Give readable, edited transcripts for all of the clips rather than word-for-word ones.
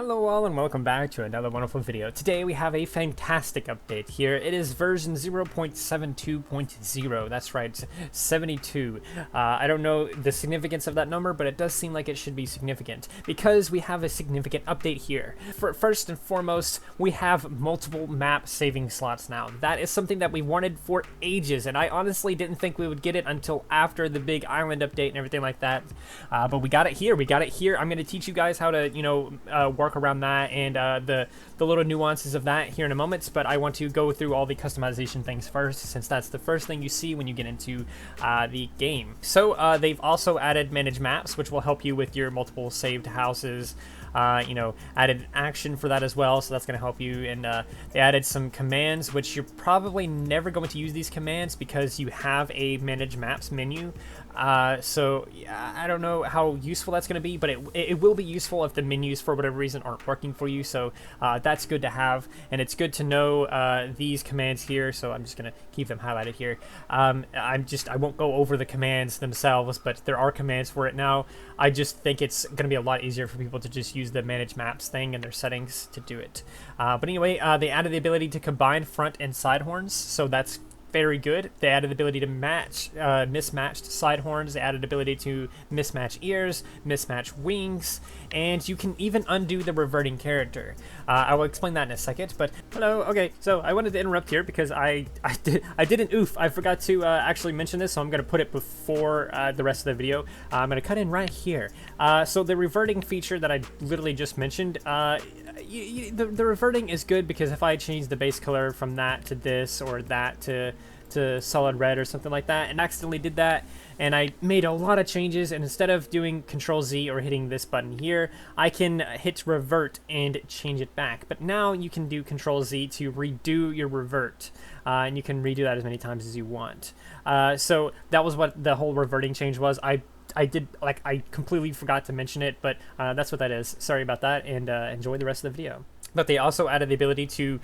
Hello all and welcome back to another wonderful video. Today we have a fantastic update here. It is version 0.72.0. That's right, 72. I don't know the significance of that number, but it does seem like it should be significant because we have a significant update here. First and foremost, we have multiple map saving slots now. That is something that we wanted for ages, and I honestly didn't think we would get it until after the big island update and everything like that. But we got it here. I'm going to teach you guys how to, work around that and the little nuances of that here in a moment, but I want to go through all the customization things first, since that's the first thing you see when you get into the game. So they've also added manage maps, which will help you with your multiple saved houses. Added action for that as well, so that's going to help you. And they added some commands, which you're probably never going to use these commands because you have a manage maps menu. So yeah, I don't know how useful that's going to be, but it will be useful if the menus for whatever reason aren't working for you. So that's good to have, and it's good to know these commands here. So I'm just going to keep them highlighted here. I won't go over the commands themselves, but there are commands for it now. I just think it's going to be a lot easier for people to just use the manage maps thing in their settings to do it. But anyway, they added the ability to combine front and side horns, so that's very good. They added the ability to match mismatched side horns. They added the ability to mismatch ears, mismatch wings, and you can even undo the reverting character. I will explain that in a second, but hello. Okay, so I wanted to interrupt here because I did an oof. I forgot to actually mention this, so I'm going to put it before the rest of the video. I'm going to cut in right here. So the reverting feature that I literally just mentioned, the reverting is good because if I change the base color from that to this or that to solid red or something like that, and accidentally did that, and I made a lot of changes, and instead of doing Control Z or hitting this button here, I can hit revert and change it back. But now you can do Control Z to redo your revert, and you can redo that as many times as you want. So that was what the whole reverting change was. I completely forgot to mention it, but that's what that is. Sorry about that, and enjoy the rest of the video. But they also added the ability to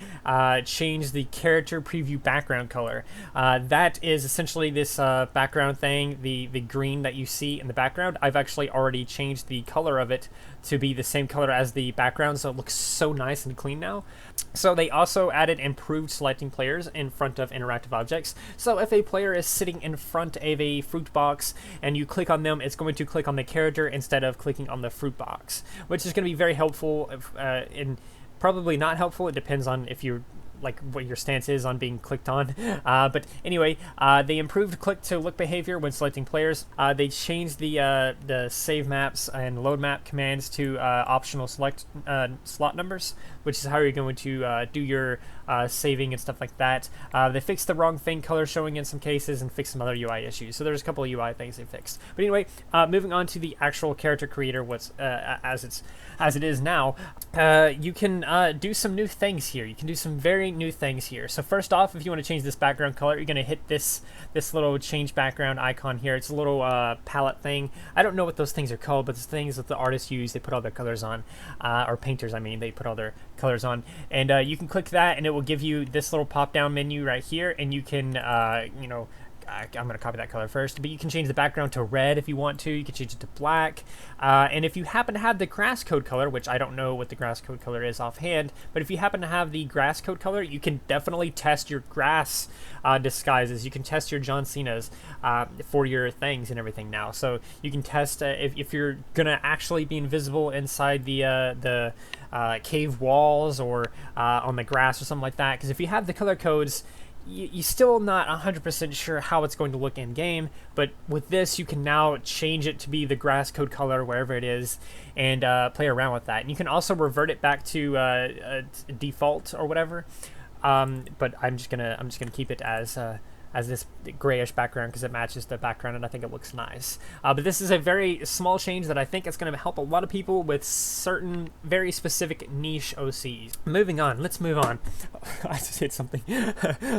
change the character preview background color. That is essentially this background thing, the green that you see in the background. I've actually already changed the color of it to be the same color as the background, so it looks so nice and clean now. So they also added improved selecting players in front of interactive objects. So if a player is sitting in front of a fruit box and you click on them, it's going to click on the character instead of clicking on the fruit box, which is going to be very helpful in probably not helpful. It depends on if you're what your stance is on being clicked on. But anyway, they improved click to look behavior when selecting players. They changed the save maps and load map commands to optional select slot numbers, which is how you're going to do your saving and stuff like that. They fixed the wrong thing color showing in some cases and fixed some other UI issues. So there's a couple of UI things they fixed. But anyway, moving on to the actual character creator, as it is now, you can do some new things here. You can do some very new things here. So first off, if you want to change this background color, you're going to hit this little change background icon here. It's a little palette thing. I don't know what those things are called, but it's things that the artists use. They put all their colors on, or painters, I mean, they put all their colors on, and you can click that and it will give you this little pop down menu right here, and you can I'm going to copy that color first, but you can change the background to red if you want to. You can change it to black. And if you happen to have the grass code color, which I don't know what the grass code color is offhand, but if you happen to have the grass code color, you can definitely test your grass disguises. You can test your John Cena's for your things and everything now. So you can test if you're going to actually be invisible inside the cave walls or on the grass or something like that. Because if you have the color codes, you're still not 100% sure how it's going to look in game, but with this you can now change it to be the grass code color wherever it is, and play around with that. And you can also revert it back to default or whatever. But I'm just gonna keep it as this grayish background because it matches the background and I think it looks nice. But this is a very small change that I think is going to help a lot of people with certain very specific niche OCs. Moving on, let's move on. I just hit something.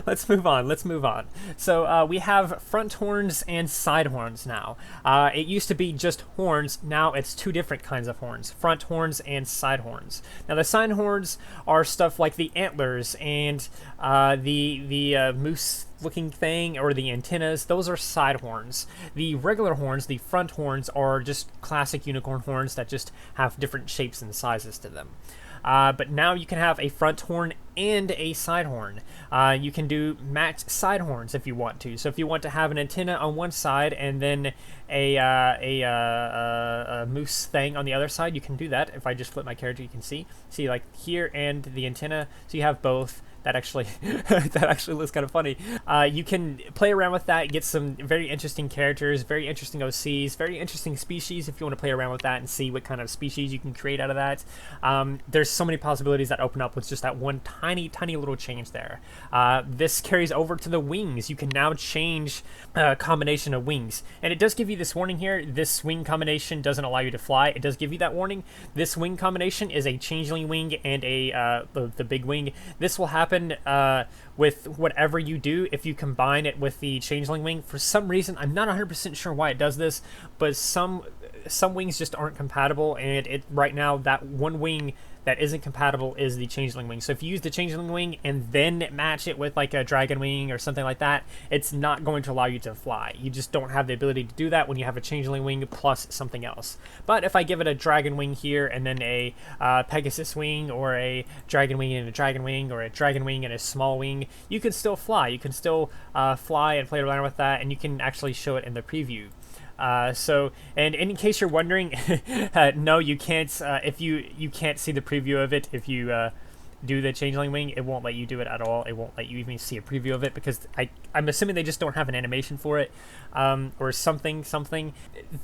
Let's move on. So we have front horns and side horns now. It used to be just horns. Now it's two different kinds of horns, front horns and side horns. Now the side horns are stuff like the antlers and the moose looking thing, or the antennas, those are side horns. The regular horns, the front horns, are just classic unicorn horns that just have different shapes and sizes to them. But now you can have a front horn and a side horn. You can do matched side horns if you want to. So if you want to have an antenna on one side and then a moose thing on the other side, you can do that. If I just flip my character, you can see like here and the antenna. So you have both. That actually looks kind of funny. You can play around with that, get some very interesting characters, very interesting OCs, very interesting species if you want to play around with that and see what kind of species you can create out of that. There's so many possibilities that open up with just that one tiny little change there. This carries over to the wings. You can now change a combination of wings. And it does give you this warning here. This wing combination doesn't allow you to fly. It does give you that warning. This wing combination is a changeling wing and the big wing. This will happen with whatever you do if you combine it with the changeling wing. For some reason, I'm not 100% sure why it does this, but some wings just aren't compatible, and right now that one wing that isn't compatible is the changeling wing. So if you use the changeling wing and then match it with like a dragon wing or something like that, it's not going to allow you to fly. You just don't have the ability to do that when you have a changeling wing plus something else. But if I give it a dragon wing here and then a Pegasus wing, or a dragon wing and a dragon wing, or a dragon wing and a small wing, you can still fly. You can still fly and play around with that, and you can actually show it in the preview. And in case you're wondering, no, you can't. If you can't see the preview of it, if you do the changeling wing, it won't let you do it at all. It won't let you even see a preview of it, because I'm assuming they just don't have an animation for it, or something.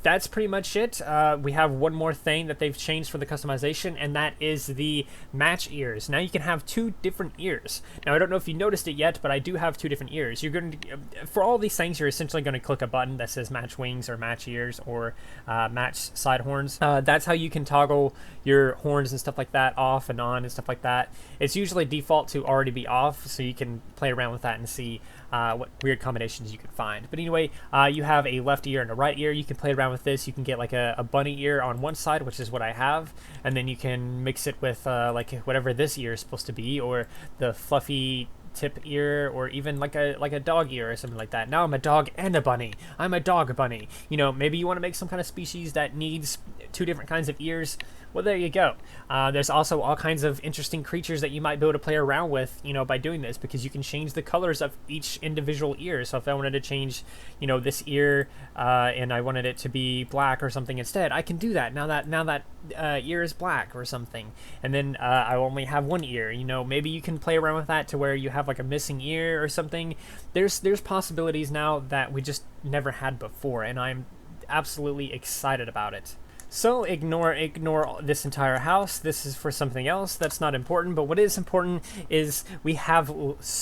That's pretty much it. We have one more thing that they've changed for the customization, and that is the match ears. Now you can have two different ears. Now I don't know if you noticed it yet, but I do have two different ears. You're going to, for all these things, you're essentially going to click a button that says match wings or match ears or match side horns. That's how you can toggle your horns and stuff like that off and on and stuff like that. It's usually default to already be off, so you can play around with that and see what weird combinations you can find. But anyway, you have a left ear and a right ear. You can play around with this. You can get like a bunny ear on one side, which is what I have, and then you can mix it with like whatever this ear is supposed to be, or the fluffy tip ear, or even like a dog ear or something like that. Now I'm a dog and a bunny. I'm a dog bunny. You know, maybe you want to make some kind of species that needs two different kinds of ears. Well, there you go. There's also all kinds of interesting creatures that you might be able to play around with, you know, by doing this, because you can change the colors of each individual ear. So if I wanted to change, you know, this ear and I wanted it to be black or something instead, I can do that. Now that ear is black or something, and then I only have one ear. You know, maybe you can play around with that to where you have like a missing ear or something. There's possibilities now that we just never had before, and I'm absolutely excited about it. So ignore this entire house. This is for something else that's not important, but what is important is we have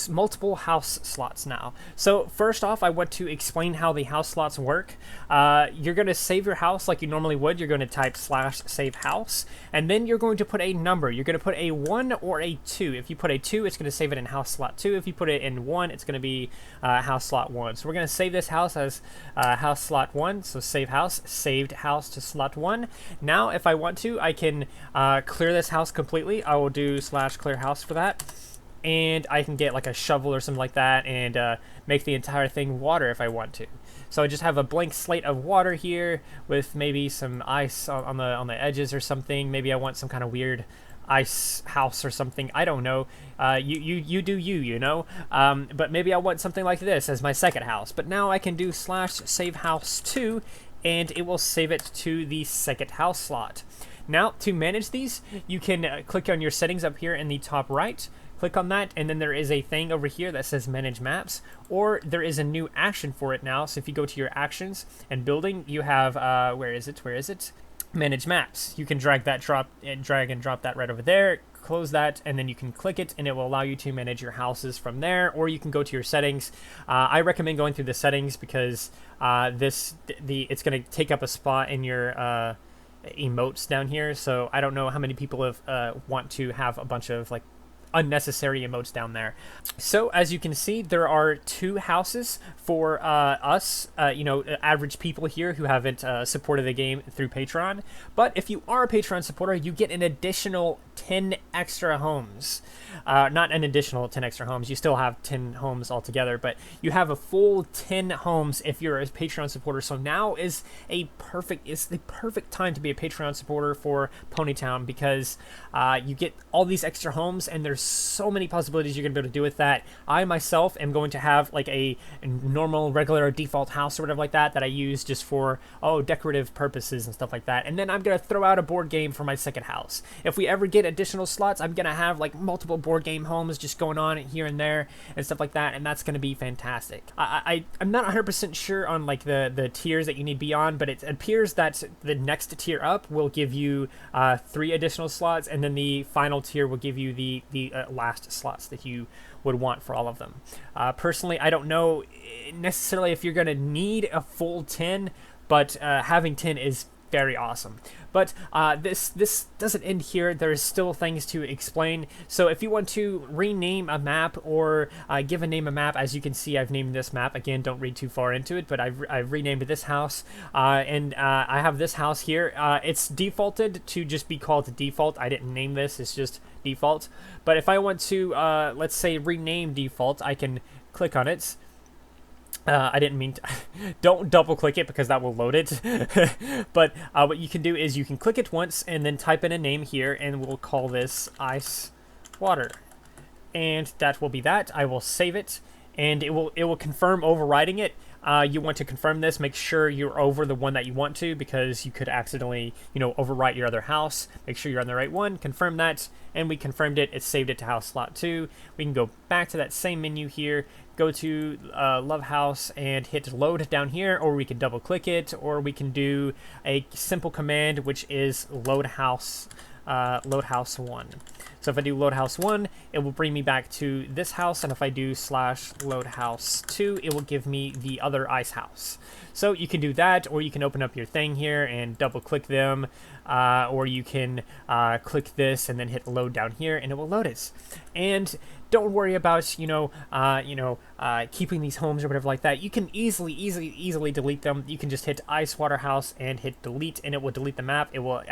multiple house slots now. So first off, I want to explain how the house slots work. You're going to save your house like you normally would. You're going to type /save house, and then you're going to put a number. You're going to put a 1 or a 2. If you put a 2, it's going to save it in house slot 2. If you put it in 1, it's going to be house slot 1. So we're going to save this house as house slot 1. So save house, saved house to slot 1. Now, if I want to, I can clear this house completely. I will do /clear house for that. And I can get like a shovel or something like that and make the entire thing water if I want to. So I just have a blank slate of water here with maybe some ice on the edges or something. Maybe I want some kind of weird ice house or something. I don't know. You do you know. But maybe I want something like this as my second house. But now I can do /save house 2, and it will save it to the second house slot. Now, to manage these, you can click on your settings up here in the top right. Click on that, and then there is a thing over here that says Manage Maps, or there is a new action for it now. So if you go to your Actions and Building, you have, where is it? Manage Maps. You can drag and drop that right over there. Close that, and then you can click it, and it will allow you to manage your houses from there, or you can go to your settings. I recommend going through the settings because it's going to take up a spot in your emotes down here. So I don't know how many people want to have a bunch of like unnecessary emotes down there. So as you can see, there are 2 houses for us, average people here who haven't supported the game through Patreon. But if you are a Patreon supporter, you get an additional 10 extra homes. Not an additional 10 extra homes. You still have 10 homes altogether, but you have a full 10 homes if you're a Patreon supporter. So now is the perfect time to be a Patreon supporter for Ponytown, because you get all these extra homes, and there's so many possibilities you're gonna be able to do with that. I myself am going to have like a normal, regular default house or whatever like that I use just for decorative purposes and stuff like that. And then I'm gonna throw out a board game for my second house. If we ever get additional slots, I'm gonna have like multiple board game homes just going on here and there and stuff like that, and that's gonna be fantastic. I'm not 100% sure on like the tiers that you need to be on, but it appears that the next tier up will give you 3 additional slots, and then the final tier will give you the last slots that you would want for all of them. Personally, I don't know necessarily if you're going to need a full 10, but having 10 is very awesome. But this doesn't end here. There's still things to explain. So if you want to rename a map or give a name a map, as you can see, I've named this map. Again, don't read too far into it, but I've renamed this house. And I have this house here. It's defaulted to just be called default. I didn't name this. It's just default. But if I want to, let's say, rename default, I can click on it. I didn't mean to. Don't double click it because that will load it. But what you can do is you can click it once and then type in a name here, and we'll call this ice water, and that will be that. I will save it, and it will confirm overriding it. You want to confirm this, make sure you're over the one that you want to, because you could accidentally, overwrite your other house. Make sure you're on the right one, confirm that, and we confirmed it. It saved it to house slot 2. We can go back to that same menu here, go to Love House and hit load down here, or we can double click it, or we can do a simple command, which is load house 1. So if I do load house 1, it will bring me back to this house, and if I do /load house 2, it will give me the other ice house. So you can do that, or you can open up your thing here and double click them, or you can click this and then hit load down here, and it will load it. And don't worry about keeping these homes or whatever like that. You can easily delete them. You can just hit Ice Water House and hit delete, and it will delete the map. It will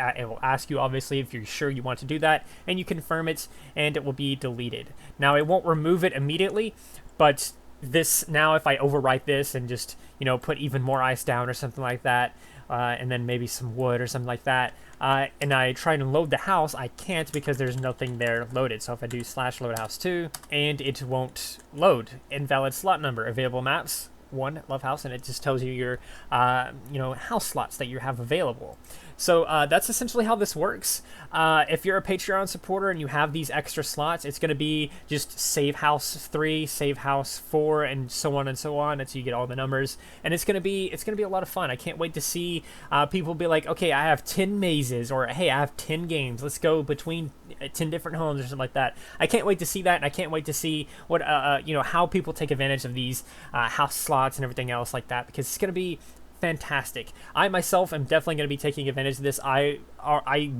ask you, obviously, if you're sure you want to do that, and you confirm it, and it will be deleted. Now it won't remove it immediately, but this now, if I overwrite this and just put even more ice down or something like that, and then maybe some wood or something like that, and I try to load the house, I can't because there's nothing there loaded. So if I do /load house 2, and it won't load. Invalid slot number, available maps 1 Love House, and it just tells you your house slots that you have available. So that's essentially how this works. If you're a Patreon supporter and you have these extra slots, it's going to be just save house 3, save house 4, and so on until you get all the numbers. And it's going to be a lot of fun. I can't wait to see people be like, okay, I have 10 mazes, or hey, I have 10 games. Let's go between 10 different homes or something like that. I can't wait to see that, and I can't wait to see what how people take advantage of these house slots and everything else like that, because it's going to be fantastic. I myself am definitely going to be taking advantage of this. I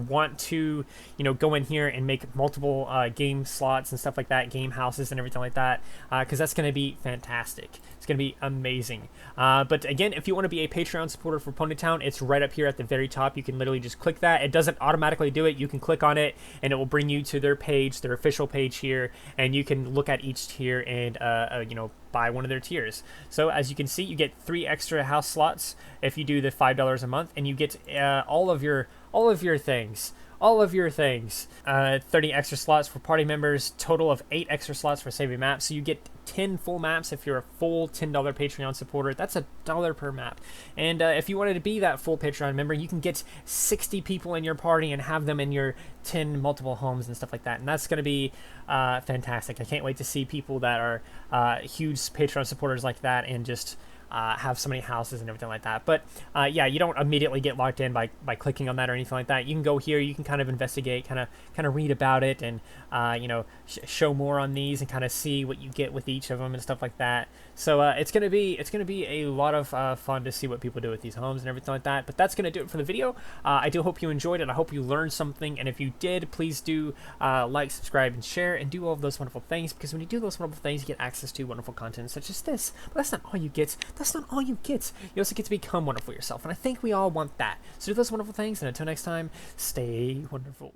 want to go in here and make multiple game slots and stuff like that, game houses and everything like that, because that's going to be fantastic. It's going to be amazing. But again, if you want to be a Patreon supporter for Ponytown, it's right up here at the very top. You can literally just click that. It doesn't automatically do it. You can click on it, and it will bring you to their page, their official page here, and you can look at each tier and buy one of their tiers. So as you can see, you get 3 extra house slots if you do the $5 a month, and you get all of your things. 30 extra slots for party members, total of 8 extra slots for saving maps. So you get 10 full maps if you're a full $10 Patreon supporter. That's $1 per map. And if you wanted to be that full Patreon member, you can get 60 people in your party and have them in your 10 multiple homes and stuff like that. And that's going to be fantastic. I can't wait to see people that are huge Patreon supporters like that and just have so many houses and everything like that. But yeah, you don't immediately get locked in by clicking on that or anything like that. You can go here, you can kind of investigate, kind of read about it, and you know, show more on these and kind of see what you get with each of them and stuff like that. So it's gonna be a lot of fun to see what people do with these homes and everything like that. But that's gonna do it for the video. I do hope you enjoyed it. I hope you learned something, and if you did, please do like, subscribe, and share, and do all of those wonderful things, because when you do those wonderful things, you get access to wonderful content such as this. But that's not all you get. That's not all you get. You also get to become wonderful yourself, and I think we all want that. So do those wonderful things, and until next time, stay wonderful.